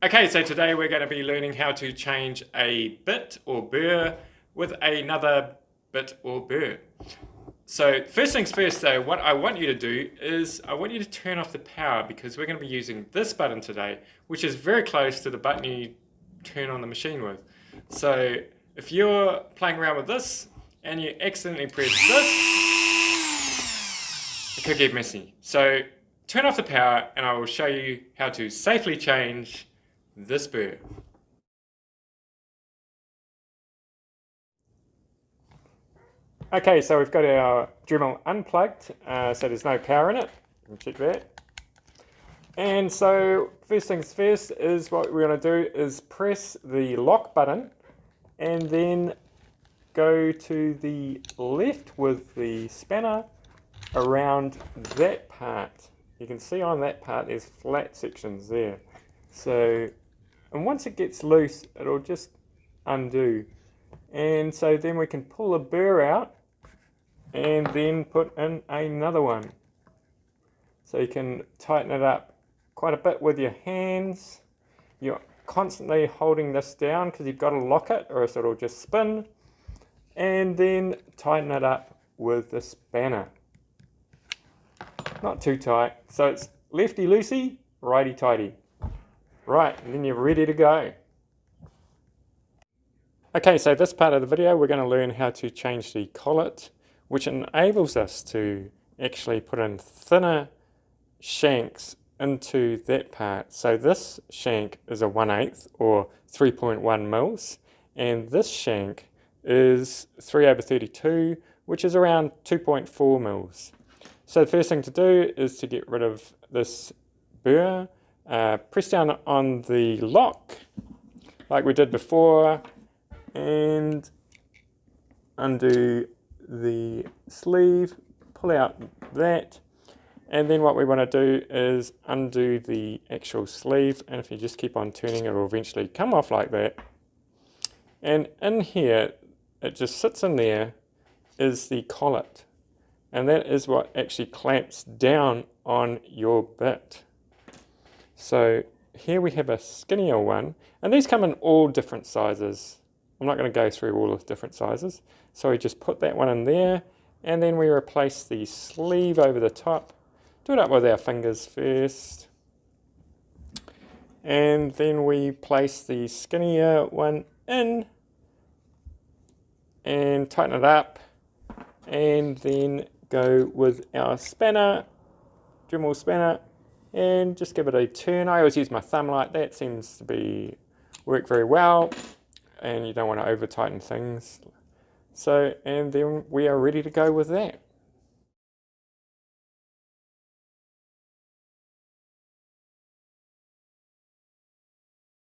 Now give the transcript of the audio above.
Okay, so today we're going to be learning how to change a bit or burr with another bit or burr. So first things first though, what I want you to do is I want you to turn off the power because we're going to be using this button today, which is very close to the button you turn on the machine with. So if you're playing around with this and you accidentally press this, it could get messy. So turn off the power and I will show you how to safely change this burr. Okay, so we've got our Dremel unplugged, so there's no power in it. You can check that. And so first things first is what we're going to do is press the lock button and then go to the left with the spanner around that part. You can see on that part there's flat sections there. So, and once it gets loose, it'll just undo. And so then we can pull the burr out and then put in another one. So you can tighten it up quite a bit with your hands. You're constantly holding this down because you've got to lock it or else it'll just spin. And then tighten it up with the spanner. Not too tight. So it's lefty loosey, righty tighty. Right, and then you're ready to go. Okay, so this part of the video we're going to learn how to change the collet, which enables us to actually put in thinner shanks into that part. So this shank is a 1/8 or 3.1 mils, and this shank is 3/32, which is around 2.4 mils. So the first thing to do is to get rid of this burr. Press down on the lock like we did before and undo the sleeve, pull out that, and then what we want to do is undo the actual sleeve, and if you just keep on turning it will eventually come off like that. And in here, it just sits in there, is the collet, and that is what actually clamps down on your bit. So here we have a skinnier one, and these come in all different sizes. I'm not going to go through all the different sizes. So we just put that one in there, and then we replace the sleeve over the top. Do it up with our fingers first. And then we place the skinnier one in and tighten it up, and then go with our spanner, Dremel spanner, and just give it a turn. I always use my thumb like that, seems to work very well, and you don't want to over tighten things. So, and then we are ready to go with that.